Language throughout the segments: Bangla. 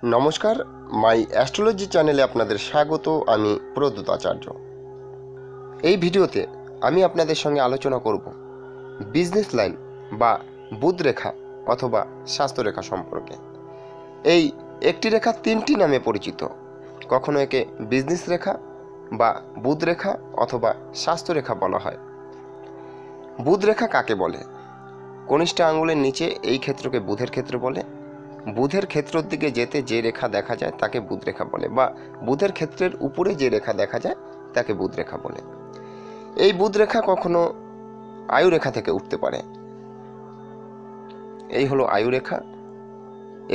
নমস্কার, মাই অ্যাস্ট্রোলজি চ্যানেলে আপনাদের স্বাগত। আমি প্রদ্যুৎ আচার্য। এই ভিডিওতে আমি আপনাদের সঙ্গে আলোচনা করব বিজনেস লাইন বা বুধ রেখা অথবা স্বাস্থ্য রেখা সম্পর্কে। এই একটি রেখা তিনটি নামে পরিচিত। কখনো একে বিজনেস রেখা বা বুধ রেখা অথবা স্বাস্থ্য রেখা বলা হয়। বুধ রেখা কাকে বলে? কনিষ্ঠ আঙুলের নিচে এই ক্ষেত্রকে বুধের ক্ষেত্র বলে। বুধের ক্ষেত্রের দিকে যেতে যে রেখা দেখা যায় তাকে বুধ রেখা বলে, বা বুধের ক্ষেত্রের উপরে যে রেখা দেখা যায় তাকে বুধ রেখা বলে। এই বুধ রেখা কখনো আয়ু রেখা থেকে উঠতে পারে। এই হলো আয়ু রেখা।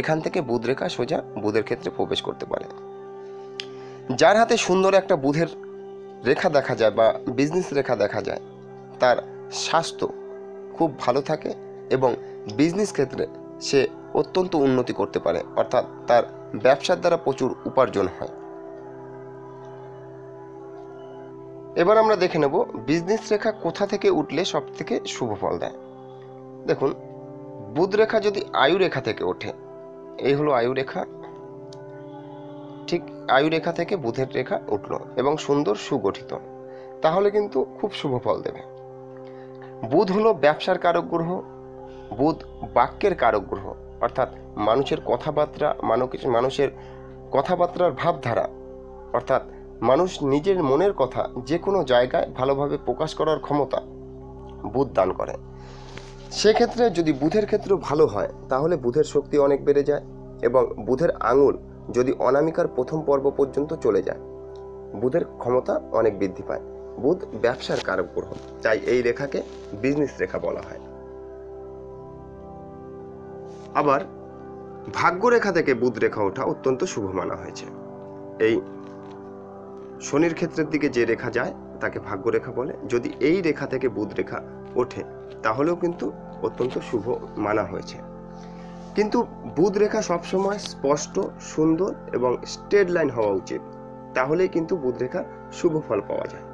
এখান থেকে বুধ রেখা সোজা বুধের ক্ষেত্রে প্রবেশ করতে পারে। যার হাতে সুন্দর একটা বুধের রেখা দেখা যায় বা বিজনেস রেখা দেখা যায়, তার স্বাস্থ্য খুব ভালো থাকে এবং বিজনেস ক্ষেত্রে সে অত্যন্ত উন্নতি করতে পারে, অর্থাৎ তার ব্যবসার দ্বারা প্রচুর উপার্জন হয়। এবার আমরা দেখে নেব বিজনেস রেখা কোথা থেকে উঠলে সব থেকে শুভ ফল দেয়। দেখুন, বুধ রেখা যদি আয়ু রেখা থেকে ওঠে, এই হলো আয়ু রেখা, ঠিক আয়ু রেখা থেকে বুধের রেখা উঠলো এবং সুন্দর সুগঠিত, তাহলে কিন্তু খুব শুভ ফল দেবে। বুধ হলো ব্যবসার কারক গ্রহ, বুধ বাক্যের কারক গ্রহ, অর্থাৎ মানুষের কথাবার্তার ভাবধারা, অর্থাৎ মানুষ নিজের মনের কথা যে কোনো জায়গায় ভালোভাবে প্রকাশ করার ক্ষমতা বুধ দান করে। সেক্ষেত্রে যদি বুধের ক্ষেত্র ভালো হয় তাহলে বুধের শক্তি অনেক বেড়ে যায় এবং বুধের আঙুল যদি অনামিকার প্রথম পর্ব পর্যন্ত চলে যায়, বুধের ক্ষমতা অনেক বৃদ্ধি পায়। বুধ ব্যবসার কারক গ্রহ, তাই এই রেখাকে বিজনেস রেখা বলা হয়। আবার ভাগ্যরেখা থেকে বুধ রেখা ওঠা অত্যন্ত শুভ মানা হয়েছে। এই শনির ক্ষেত্রের দিকে যে রেখা যায় তাকে ভাগ্যরেখা বলে। যদি এই রেখা থেকে বুধ রেখা ওঠে তাহলেও কিন্তু অত্যন্ত শুভ মানা হয়েছে। কিন্তু বুধ রেখা সবসময় স্পষ্ট, সুন্দর এবং স্ট্রেট লাইন হওয়া উচিত, তাহলেই কিন্তু বুধ রেখা শুভ ফল পাওয়া যায়।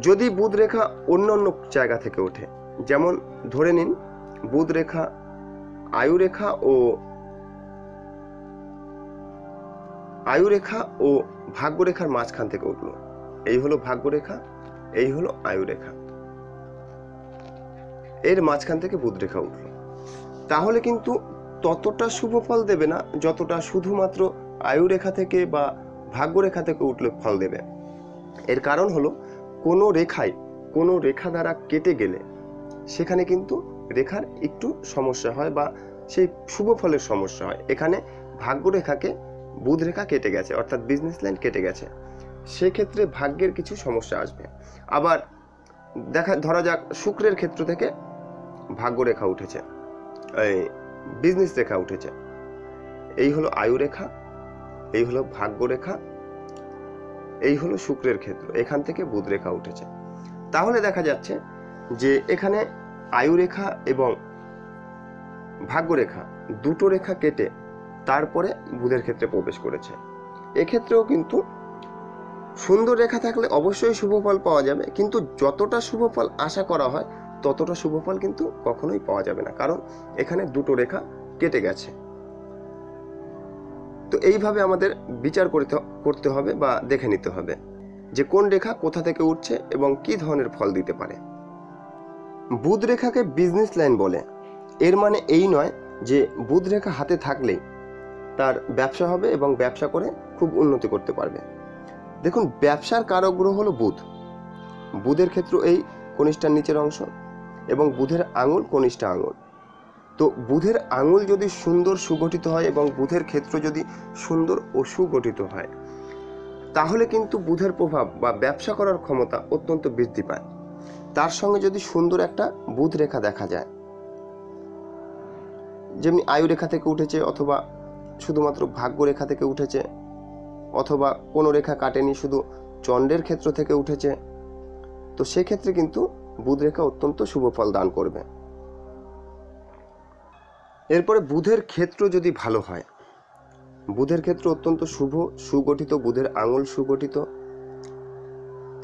যদি বুধ রেখা অন্য অন্য জায়গা থেকে ওঠে, যেমন ধরে নিন বুধ রেখা আয়ু রেখা ও ভাগ্যরেখার মাঝখান থেকে উঠলো, এই হলো ভাগ্যরেখা, এই হলো আয়ু রেখা, এর মাঝখান থেকে বুধ রেখা উঠলো, তাহলে কিন্তু ততটা শুভ ফল দেবে না যতটা শুধুমাত্র আয়ু রেখা থেকে বা ভাগ্যরেখা থেকে উঠলে ফল দেবে। এর কারণ হলো কোনো রেখা দ্বারা কেটে গেলে সেখানে কিন্তু রেখার একটু সমস্যা হয় বা সেই শুভ ফলের সমস্যা হয়। এখানে ভাগ্যরেখাকে বুধ রেখা কেটে গেছে, অর্থাৎ বিজনেস লাইন কেটে গেছে, সেক্ষেত্রে ভাগ্যের কিছু সমস্যা আসবে। আবার ধরা যাক শুক্রের ক্ষেত্র থেকে ভাগ্যরেখা উঠেছে, এই বিজনেস রেখা উঠেছে, এই হলো আয়ু রেখা, এই হলো ভাগ্যরেখা, এই হলো শুক্রের ক্ষেত্র, এখান থেকে বুধ রেখা উঠেছে, তাহলে দেখা যাচ্ছে যে এখানে আয়ু রেখা এবং ভাগ্যরেখা দুটো রেখা কেটে তারপরে বুধের ক্ষেত্রে প্রবেশ করেছে। এক্ষেত্রেও কিন্তু সুন্দর রেখা থাকলে অবশ্যই শুভ ফল পাওয়া যাবে, কিন্তু যতটা শুভ ফল আশা করা হয় ততটা শুভ ফল কিন্তু কখনোই পাওয়া যাবে না, কারণ এখানে দুটো রেখা কেটে গেছে। তো এইভাবে আমাদের বিচার করতে হবে বা দেখে নিতে হবে যে কোন রেখা কোথা থেকে উঠছে এবং কি ধরনের ফল দিতে পারে। বুধ রেখাকে বিজনেস লাইন বলে। এর মানে এই নয় যে বুধ রেখা হাতে থাকলেই তার ব্যবসা হবে এবং ব্যবসা করে খুব উন্নতি করতে পারবে। দেখুন, ব্যবসার কারক গ্রহ হলো বুধ। বুধের ক্ষেত্র এই কনিষ্ঠার নিচের অংশ এবং বুধের আঙুল কনিষ্ঠা আঙুল। তো বুধের আঙুল যদি সুন্দর সুগঠিত হয় এবং বুধের ক্ষেত্র যদি সুন্দর ও সুগঠিত হয়, তাহলে কিন্তু বুধের প্রভাব বা ব্যবসা করার ক্ষমতা অত্যন্ত বৃদ্ধি পায়। তার সঙ্গে যদি সুন্দর একটা বুধ রেখা দেখা যায়, যেমনি আয়ু রেখা থেকে উঠেছে অথবা শুধুমাত্র ভাগ্য রেখা থেকে উঠেছে অথবা কোনো রেখা কাটেনি, শুধু চন্দ্রের ক্ষেত্র থেকে উঠেছে, তো সেক্ষেত্রে কিন্তু বুধ রেখা অত্যন্ত শুভ ফল দান করবে। এরপরে বুধের ক্ষেত্র যদি ভালো হয়, বুধের ক্ষেত্র অত্যন্ত শুভ সুগঠিত, বুধের আঙুল সুগঠিত,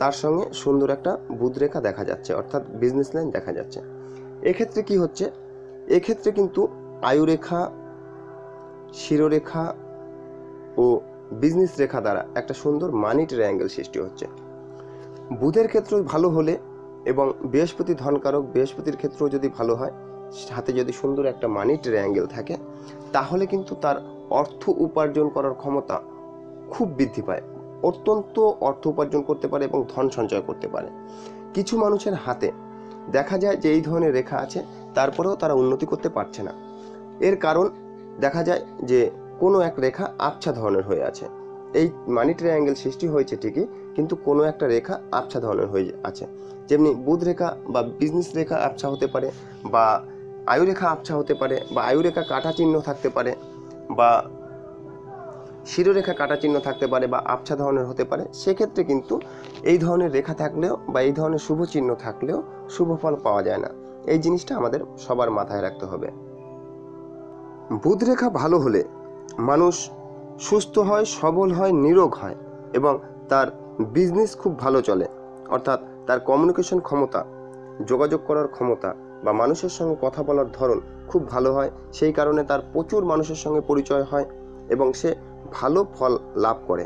তার সঙ্গে সুন্দর একটা বুধ রেখা দেখা যাচ্ছে, অর্থাৎ বিজনেস লাইন দেখা যাচ্ছে। এক্ষেত্রে কি হচ্ছে, এক্ষেত্রে কিন্তু আয়ু রেখা শিরোরেখা ও বিজনেস রেখা দ্বারা একটা সুন্দর মানি ট্রায়াঙ্গেল সৃষ্টি হচ্ছে। বুধের ক্ষেত্র ভালো হলে এবং বৃহস্পতি ধনকারক, বৃহস্পতির ক্ষেত্রেও যদি ভালো হয়, হাতে যদি সুন্দর একটা মানি ট্রায়াঙ্গেল থাকে, তাহলে কিন্তু তার অর্থ উপার্জন করার ক্ষমতা খুব বৃদ্ধি পায়, অত্যন্ত অর্থ উপার্জন করতে পারে এবং ধন সঞ্চয় করতে পারে। কিছু মানুষের হাতে দেখা যায় যে এই ধরনের রেখা আছে, তারপরেও তারা উন্নতি করতে পারছে না। এর কারণ দেখা যায় যে কোনো এক রেখা আবছা ধরনের হয়ে আছে। এই মানি ট্রায়াঙ্গেল সৃষ্টি হয়েছে ঠিকই, কিন্তু কোনো একটা রেখা আবছা ধরনের হয়ে আছে। যেমনি বুধ রেখা বা বিজনেস রেখা আবছা হতে পারে, বা আয়ু রেখা আবছা হতে পারে, বা আয়ু রেখা কাটা চিহ্ন থাকতে পারে, বা শিরোরেখা কাটা চিহ্ন থাকতে পারে, বা আবছা ধরনের হতে পারে। সেক্ষেত্রে কিন্তু এই ধরনের রেখা থাকলেও বা এই ধরনের শুভ চিহ্ন থাকলেও শুভ ফল পাওয়া যায় না। এই জিনিসটা আমাদের সবার মাথায় রাখতে হবে। বুধ রেখা ভালো হলে মানুষ সুস্থ হয়, সবল হয়, নিরোগ হয় এবং তার বিজনেস খুব ভালো চলে, অর্থাৎ তার কমিউনিকেশন ক্ষমতা, যোগাযোগ করার ক্ষমতা বা মানুষের সঙ্গে কথা বলার ধরন খুব ভালো হয়। সেই কারণে তার প্রচুর মানুষের সঙ্গে পরিচয় হয় এবং সে ভালো ফল লাভ করে।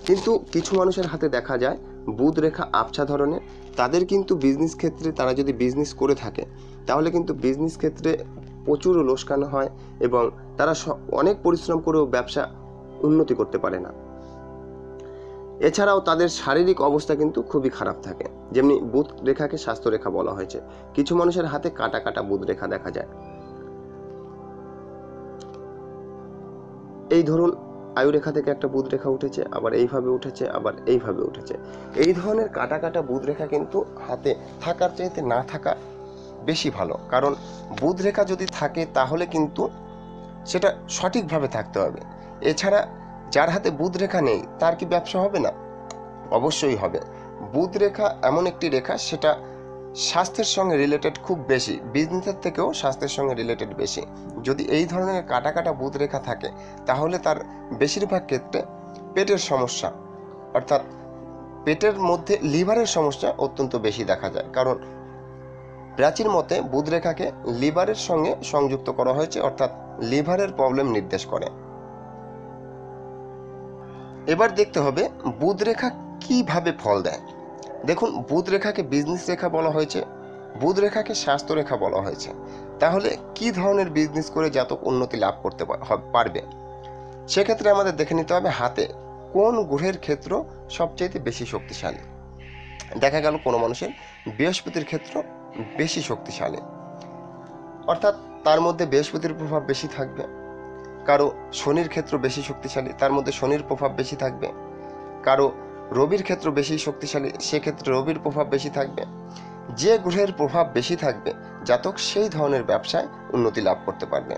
কিন্তু কিছু মানুষের হাতে দেখা যায় বুধ রেখা আবছা ধরনের, তাদের কিন্তু বিজনেস ক্ষেত্রে, তারা যদি বিজনেস করে থাকে তাহলে কিন্তু বিজনেস ক্ষেত্রে প্রচুর লোকসান হয় এবং তারা অনেক পরিশ্রম করেও ব্যবসা উন্নতি করতে পারে না। এছাড়াও তাদের শারীরিক অবস্থা কিন্তু খুবই খারাপ থাকে। যেমনি বুধ রেখাকে স্বাস্থ্য রেখা বলা হয়েছে। কিছু মানুষের হাতে কাটা কাটা বুধ রেখা দেখা যায়। এই ধরুন আয়ু রেখা থেকে একটা বুধ রেখা উঠেছে, আবার এইভাবে উঠেছে, আবার এইভাবে উঠেছে। এই ধরনের কাটা কাটা বুধ রেখা কিন্তু হাতে থাকার চাইতে না থাকা বেশি ভালো। কারণ বুধ রেখা যদি থাকে তাহলে কিন্তু সেটা সঠিকভাবে থাকতে হবে। এছাড়া যার হাতে বুধ রেখা নেই তার কি ব্যবসা হবে না? অবশ্যই হবে। বুধ রেখা এমন একটি রেখা, সেটা স্বাস্থ্যের সঙ্গে রিলেটেড খুব বেশি, বিজনেসের থেকেও স্বাস্থ্যের সঙ্গে রিলেটেড বেশি। যদি এই ধরনের কাটা কাটা বুধ রেখা থাকে তাহলে তার বেশিরভাগ ক্ষেত্রে পেটের সমস্যা, অর্থাৎ পেটের মধ্যে লিভারের সমস্যা অত্যন্ত বেশি দেখা যায়। কারণ প্রাচীন মতে বুধ রেখাকে লিভারের সঙ্গে সংযুক্ত করা হয়েছে, অর্থাৎ লিভারের প্রবলেম নির্দেশ করে। এবার দেখতে হবে বুধ রেখা কিভাবে ফল দেয়। দেখুন, বুধ রেখাকে বিজনেস রেখা বলা হয়েছে, বুধ রেখাকে স্বাস্থ্য রেখা বলা হয়েছে। তাহলে কি ধরনের বিজনেস করে জাতক উন্নতি লাভ করতে পারবে, সেক্ষেত্রে আমাদের দেখে নিতে হবে হাতে কোন গ্রহের ক্ষেত্র সবচাইতে বেশি শক্তিশালী। দেখা গেল কোনো মানুষের বৃহস্পতির ক্ষেত্র বেশি শক্তিশালী, অর্থাৎ তার মধ্যে বৃহস্পতির প্রভাব বেশি থাকবে। কারো শনির ক্ষেত্র বেশি শক্তিশালী, তার মধ্যে শনির প্রভাব বেশি থাকবে। কারো রবির ক্ষেত্র বেশি শক্তিশালী, সেক্ষেত্রে রবির প্রভাব বেশি থাকবে। যে গ্রহের প্রভাব বেশি থাকবে জাতক সেই ধরনের ব্যবসায় উন্নতি লাভ করতে পারবে।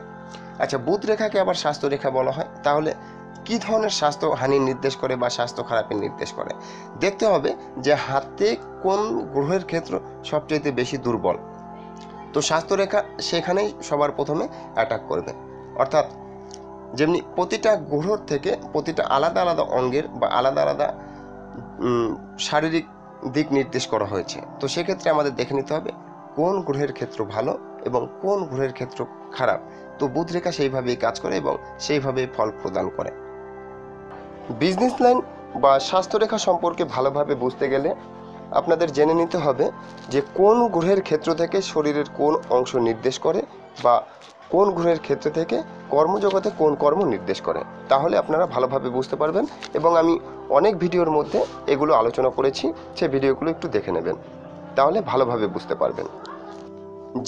আচ্ছা, বুধ রেখাকে আবার স্বাস্থ্য রেখা বলা হয়। তাহলে কি ধরনের স্বাস্থ্য হানির নির্দেশ করে বা স্বাস্থ্য খারাপের নির্দেশ করে? দেখতে হবে যে হাতে কোন গ্রহের ক্ষেত্র সবচেয়ে বেশি দুর্বল, তো স্বাস্থ্য রেখা সেখানেই সবার প্রথমে অ্যাটাক করবে। অর্থাৎ যেমনি প্রতিটা গ্রহ থেকে প্রতিটা আলাদা আলাদা অঙ্গের বা আলাদা আলাদা শারীরিক দিক নির্দেশ করা হয়েছে। তো সেক্ষেত্রে আমাদের দেখে নিতে হবে কোন গ্রহের ক্ষেত্র ভালো এবং কোন গ্রহের ক্ষেত্র খারাপ। তো বুধ রেখা সেইভাবেই কাজ করে এবং সেইভাবেই ফল প্রদান করে। বিজনেস লাইন বা স্বাস্থ্য রেখা সম্পর্কে ভালোভাবে বুঝতে গেলে আপনাদের জেনে নিতে হবে যে কোন গ্রহের ক্ষেত্র থেকে শরীরের কোন অংশ নির্দেশ করে বা কোন গ্রহের ক্ষেত্র থেকে কর্মজগতে কোন কর্ম নির্দেশ করে। তাহলে আপনারা ভালোভাবে বুঝতে পারবেন এবং আমি অনেক ভিডিওর মধ্যে এগুলো আলোচনা করেছি, সেই ভিডিওগুলো একটু দেখে নেবেন, তাহলে ভালোভাবে বুঝতে পারবেন।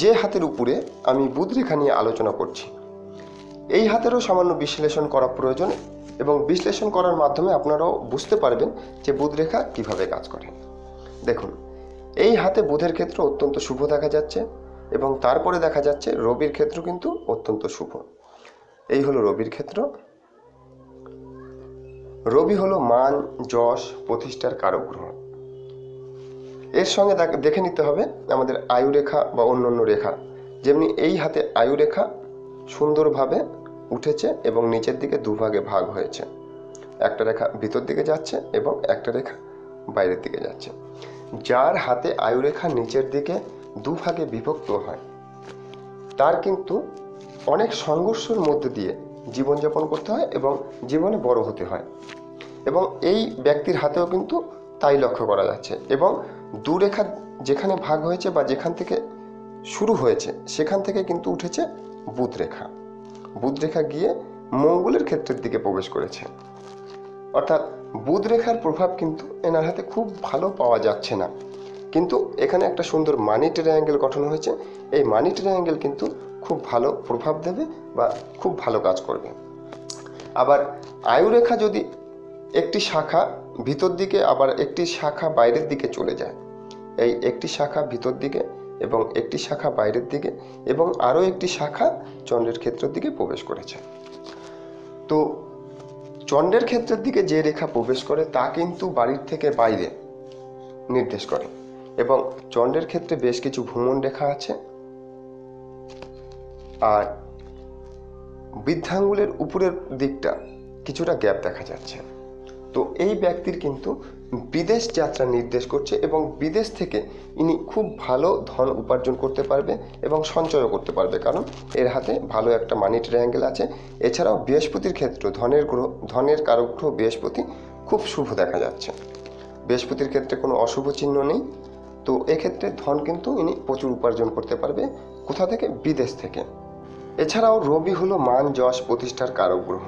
যে হাতের উপরে আমি বুধ রেখা নিয়ে আলোচনা করছি, এই হাতেরও সামান্য বিশ্লেষণ করা প্রয়োজন এবং বিশ্লেষণ করার মাধ্যমে আপনারাও বুঝতে পারবেন যে বুধ রেখা কীভাবে কাজ করে। দেখুন, এই হাতে বুধের ক্ষেত্র অত্যন্ত শুভ দেখা যাচ্ছে এবং তারপরে দেখা যাচ্ছে রবির ক্ষেত্র কিন্তু অত্যন্ত শুভ। এই হলো রবির ক্ষেত্র। রবি হলো মান, যশ, প্রতিষ্ঠার কারক গ্রহ। এর সঙ্গে দেখে নিতে হবে আমাদের আয়ু রেখা বা অন্যান্য রেখা। যেমনি এই হাতে আয়ু রেখা সুন্দরভাবে উঠেছে এবং নিচের দিকে দুভাগে ভাগ হয়েছে। একটা রেখা ভিতর দিকে যাচ্ছে এবং একটা রেখা বাইরের দিকে যাচ্ছে। যার হাতে আয়ু রেখা নিচের দিকে দুভাগে বিভক্ত হয় তার কিন্তু অনেক সংঘর্ষের মধ্যে দিয়ে জীবনযাপন করতে হয় এবং জীবনে বড় হতে হয়। এবং এই ব্যক্তির হাতেও কিন্তু তাই লক্ষ্য করা যাচ্ছে। এবং দুরেখা যেখানে ভাগ হয়েছে বা যেখান থেকে শুরু হয়েছে সেখান থেকে কিন্তু উঠেছে বুধ রেখা। বুধ রেখা গিয়ে মঙ্গলের ক্ষেত্রের দিকে প্রবেশ করেছে। অর্থাৎ বুধ রেখার প্রভাব কিন্তু এনার হাতে খুব ভালো পাওয়া যাচ্ছে না। কিন্তু এখানে একটা সুন্দর মানি ট্রায়াঙ্গেল গঠন হয়েছে। এই মানি ট্রায়াঙ্গেল কিন্তু খুব ভালো প্রভাব দেবে বা খুব ভালো কাজ করবে। আবার আয়ুরেখা যদি একটি শাখা ভিতর দিকে আবার একটি শাখা বাইরের দিকে চলে যায়, এই একটি শাখা ভিতর দিকে এবং একটি শাখা বাইরের দিকে এবং আরও একটি শাখা চন্দ্রের ক্ষেত্রের দিকে প্রবেশ করেছে। তো চন্দ্রের ক্ষেত্রের দিকে যে রেখা প্রবেশ করে তা কিন্তু বাড়ির থেকে বাইরে নির্দেশ করে। এবং চন্দ্রের ক্ষেত্রে বেশ কিছু ভ্রমণ রেখা আছে। আর বৃদ্ধাঙ্গুলের উপরের দিকটা কিছুটা গ্যাপ দেখা যাচ্ছে। তো এই ব্যক্তির কিন্তু বিদেশ যাত্রা নির্দেশ করছে এবং বিদেশ থেকে ইনি খুব ভালো ধন উপার্জন করতে পারবে এবং সঞ্চয়ও করতে পারবে, কারণ এর হাতে ভালো একটা মানি ট্রায়াঙ্গেল আছে। এছাড়াও বৃহস্পতির ক্ষেত্রে ধনের কারক গ্রহ বৃহস্পতি খুব শুভ দেখা যাচ্ছে। বৃহস্পতির ক্ষেত্রে কোনো অশুভ চিহ্ন নেই। তো এক্ষেত্রে ধন কিন্তু ইনি প্রচুর উপার্জন করতে পারবে। কোথা থেকে? বিদেশ থেকে। এছাড়াও রবি হলো মান যশ প্রতিষ্ঠার কারক গ্রহ।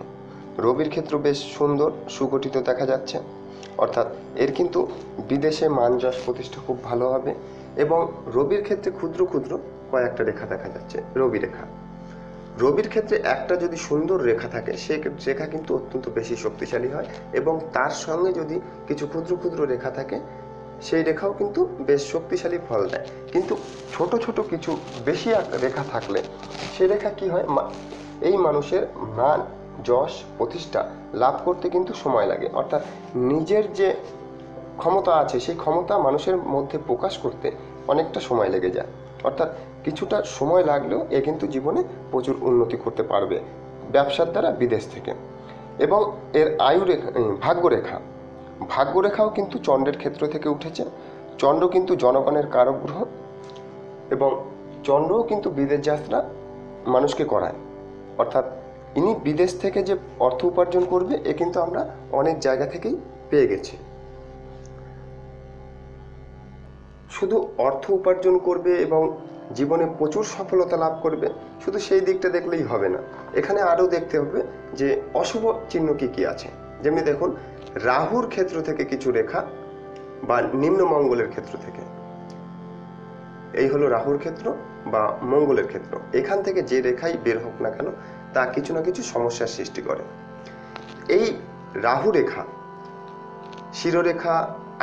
রবির ক্ষেত্র বেশ সুন্দর সুগঠিত দেখা যাচ্ছে। অর্থাৎ এর কিন্তু বিদেশে মান যশ প্রতিষ্ঠা খুব ভালো হবে। এবং রবির ক্ষেত্রে ক্ষুদ্র ক্ষুদ্র কয়েকটা রেখা দেখা যাচ্ছে। রবি রেখা, রবির ক্ষেত্রে একটা যদি সুন্দর রেখা থাকে সে রেখা কিন্তু অত্যন্ত বেশি শক্তিশালী হয়। এবং তার সঙ্গে যদি কিছু ক্ষুদ্র ক্ষুদ্র রেখা থাকে সেই রেখাও কিন্তু বেশ শক্তিশালী ফল দেয়। কিন্তু ছোট ছোট কিছু বেশি রেখা থাকলে সেই রেখা কি হয়, এই মানুষের মান যশ প্রতিষ্ঠা লাভ করতে কিন্তু সময় লাগে। অর্থাৎ নিজের যে ক্ষমতা আছে সেই ক্ষমতা মানুষের মধ্যে প্রকাশ করতে অনেকটা সময় লেগে যায়। অর্থাৎ কিছুটা সময় লাগলেও এ কিন্তু জীবনে প্রচুর উন্নতি করতে পারবে ব্যবসার দ্বারা বিদেশ থেকে। এবং এর ভাগ্যরেখাও কিন্তু চন্দ্রের ক্ষেত্র থেকে উঠেছে। চন্দ্র কিন্তু জনগণের কারক গ্রহ এবং চন্দ্রও কিন্তু বিদেশ যাত্রা মানুষকে করায়। অর্থাৎ ইনি বিদেশ থেকে যে অর্থ উপার্জন করবে এ কিন্তু আমরা অনেক জায়গা থেকেই পেয়ে গেছি। শুধু অর্থ উপার্জন করবে এবং জীবনে প্রচুর সফলতা লাভ করবে শুধু সেই দিকটা দেখলেই হবে না, এখানে আরও দেখতে হবে যে অশুভ চিহ্ন কি কি আছে। যেমনি দেখুন, রাহুর ক্ষেত্র থেকে কিছু রেখা বা নিম্ন মঙ্গলের ক্ষেত্র থেকে, এই হলো রাহুর ক্ষেত্র বা মঙ্গলের ক্ষেত্র, এখান থেকে যে রেখাই বের হোক না কেন তা কিছু না কিছু সমস্যার সৃষ্টি করে। এই রাহু রেখা শিরোরেখা,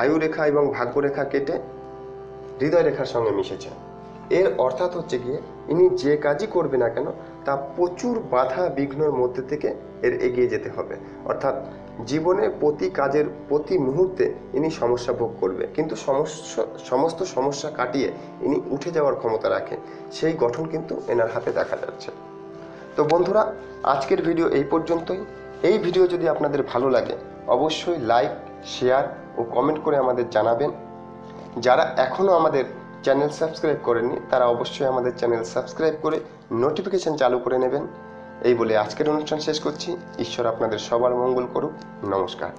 আয়ুরেখা এবং ভাগ্যরেখা কেটে হৃদয় রেখার সঙ্গে মিশেছে। এর অর্থাৎ হচ্ছে গিয়ে ইনি যে কাজই করবে না কেন তা প্রচুর বাধা বিঘ্নের মধ্যে থেকে এর এগিয়ে যেতে হবে। অর্থাৎ জীবনের প্রতি কাজের প্রতি মুহূর্তে ইনি সমস্যা ভোগ করবে, কিন্তু সমস্ত সমস্যা কাটিয়ে ইনি উঠে যাওয়ার ক্ষমতা রাখে। সেই গঠন কিন্তু এনার হাতে দেখা যাচ্ছে। তো বন্ধুরা, আজকের ভিডিও এই পর্যন্তই। এই ভিডিও যদি আপনাদের ভালো লাগে অবশ্যই লাইক, শেয়ার ও কমেন্ট করে আমাদের জানাবেন। যারা এখনও আমাদের চ্যানেল সাবস্ক্রাইব করেননি তারা অবশ্যই আমাদের চ্যানেল সাবস্ক্রাইব করে নোটিফিকেশন চালু করে নেবেন। এই বলে আজকের অনুষ্ঠান শেষ করছি। ঈশ্বর আপনাদের সবার মঙ্গল করুক। নমস্কার।